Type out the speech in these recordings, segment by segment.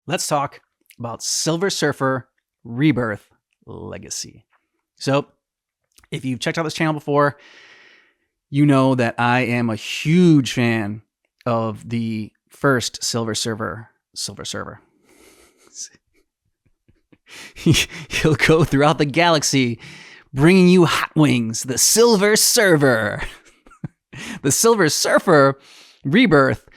let's talk about Silver Surfer Rebirth Legacy. So, if you've checked out this channel before, you know that I am a huge fan of the first Silver Surfer. He'll go throughout the galaxy bringing you hot wings, the Silver Surfer. The Silver Surfer Rebirth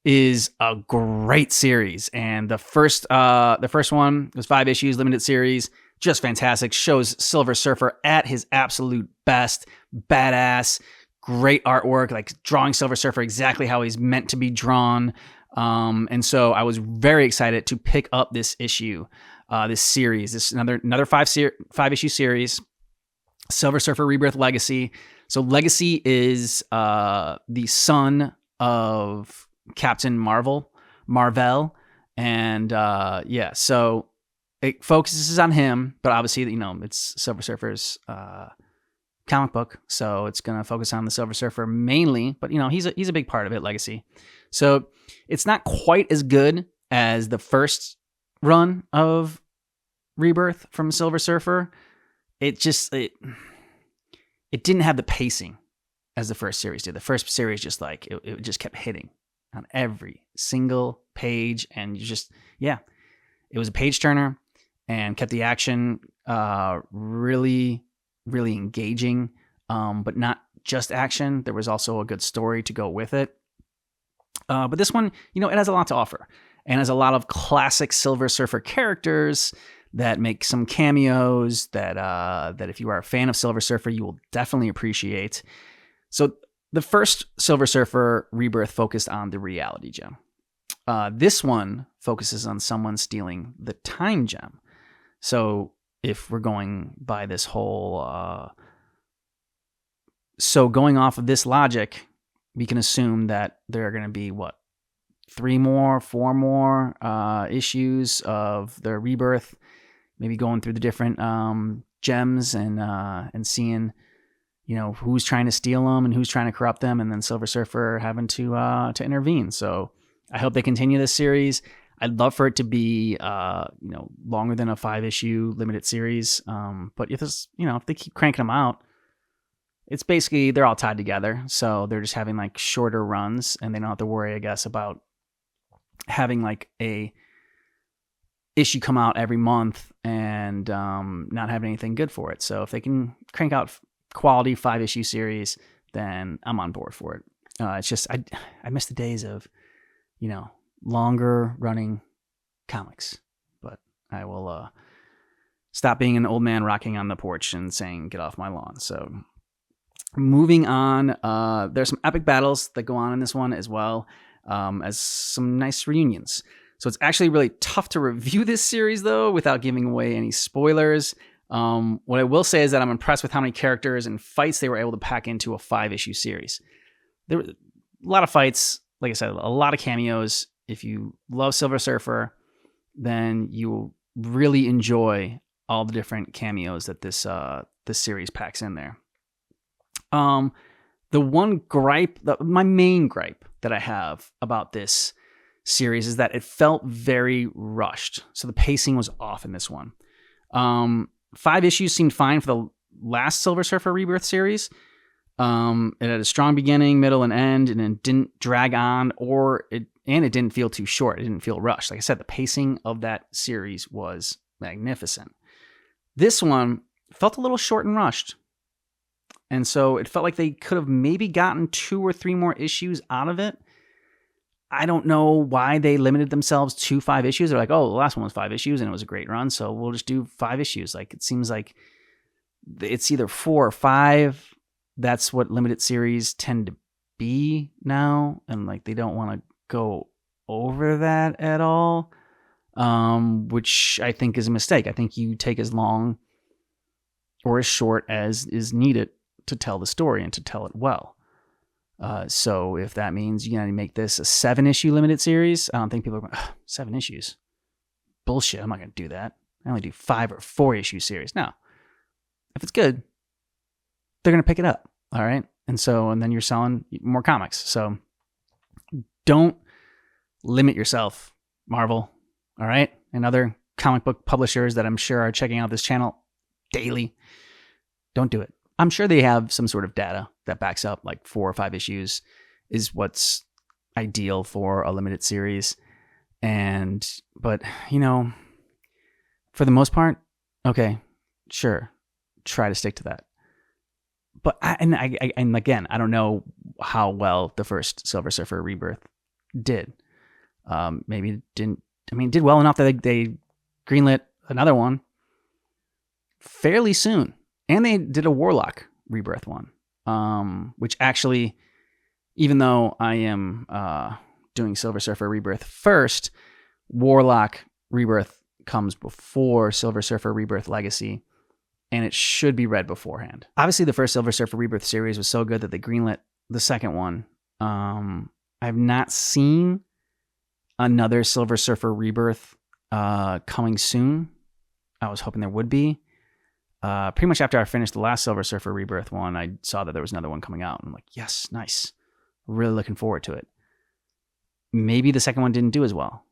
is a great series, and the first one was 5 issues, limited series, just fantastic. Shows Silver Surfer at his absolute best, badass, great artwork, like drawing Silver Surfer exactly how he's meant to be drawn. And so I was very excited to pick up this issue, this series, this another 5-issue series, Silver Surfer Rebirth Legacy. So Legacy is the son of Captain Marvel, and so it focuses on him, but obviously, it's Silver Surfer's comic book, so it's gonna focus on the Silver Surfer mainly. But he's a big part of it, Legacy. So it's not quite as good as the first run of Rebirth from Silver Surfer. It didn't have the pacing as the first series did. The first series just it just kept hitting on every single page, and it was a page turner and kept the action really, really engaging, but not just action. There was also a good story to go with it. But this one, it has a lot to offer, and has a lot of classic Silver Surfer characters that make some cameos that if you are a fan of Silver Surfer, you will definitely appreciate. So the first Silver Surfer Rebirth focused on the reality gem. This one focuses on someone stealing the time gem. So if we're going by this whole... so going off of this logic, we can assume that there are going to be, 4 more issues of the Rebirth, maybe going through the different gems and seeing, who's trying to steal them and who's trying to corrupt them, and then Silver Surfer having to intervene. So I hope they continue this series. I'd love for it to be, longer than a 5-issue limited series. But if they keep cranking them out, it's basically they're all tied together. So they're just having shorter runs, and they don't have to worry, I guess, about having a issue come out every month and not having anything good for it. So if they can crank out quality 5-issue series, then I'm on board for it. It's just I miss the days of longer running comics, but I will stop being an old man rocking on the porch and saying get off my lawn. So moving on, there's some epic battles that go on in this one as well, as some nice reunions. So it's actually really tough to review this series, though, without giving away any spoilers. What I will say is that I'm impressed with how many characters and fights they were able to pack into a 5-issue series. There were a lot of fights, like I said, a lot of cameos. If you love Silver Surfer, then you will really enjoy all the different cameos that this series packs in there. The one gripe, my main gripe that I have about this series is that it felt very rushed. So the pacing was off in this one. 5 issues seemed fine for the last Silver Surfer Rebirth series. It had a strong beginning, middle, and end, and it didn't drag on, and it didn't feel too short. It didn't feel rushed. Like I said, the pacing of that series was magnificent. This one felt a little short and rushed. And so it felt like they could have maybe gotten 2 or 3 more issues out of it. I don't know why they limited themselves to 5 issues. They're like, oh, the last one was 5 issues and it was a great run, so we'll just do 5 issues. It seems like it's either 4 or 5. That's what limited series tend to be now, and they don't want to go over that at all, which I think is a mistake. I think you take as long or as short as is needed to tell the story and to tell it well. So if that means you gotta make this a 7-issue limited series, I don't think people are going, 7 issues? Bullshit, I'm not going to do that. I only do 5 or 4-issue series. No. If it's good, they're going to pick it up, all right? And then you're selling more comics. So don't limit yourself, Marvel. all right, and other comic book publishers that I'm sure are checking out this channel daily, don't do it. I'm sure they have some sort of data that backs up like 4 or 5 issues is what's ideal for a limited series. But for the most part, okay, sure, try to stick to that. But again, I don't know how well the first Silver Surfer Rebirth did. Maybe it didn't. I mean, it did well enough that they greenlit another one fairly soon, and they did a Warlock Rebirth one, which actually, even though I am doing Silver Surfer Rebirth first, Warlock Rebirth comes before Silver Surfer Rebirth Legacy, and it should be read beforehand. Obviously, the first Silver Surfer Rebirth series was so good that they greenlit the second one. I've not seen another Silver Surfer Rebirth coming soon. I was hoping there would be. Pretty much after I finished the last Silver Surfer Rebirth one, I saw that there was another one coming out. I'm like, yes, nice. Really looking forward to it. Maybe the second one didn't do as well.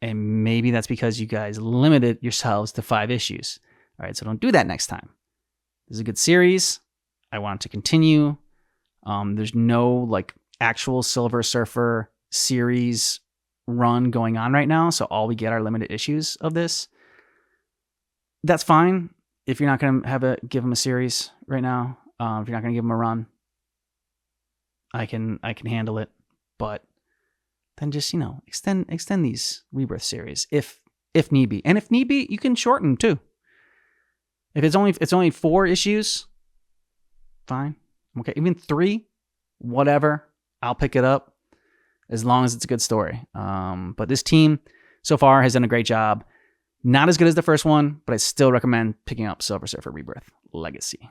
And maybe that's because you guys limited yourselves to 5 issues. All right, so don't do that next time. This is a good series. I want it to continue. There's no like actual Silver Surfer series run going on right now, so all we get are limited issues of this. That's fine if you're not going to give them a series right now. If you're not going to give them a run, I can handle it. But then just extend these Rebirth series if need be, and if need be, you can shorten too. If it's only 4 issues, fine. Okay, even 3, whatever. I'll pick it up as long as it's a good story. But this team so far has done a great job. Not as good as the first one, but I still recommend picking up Silver Surfer Rebirth Legacy.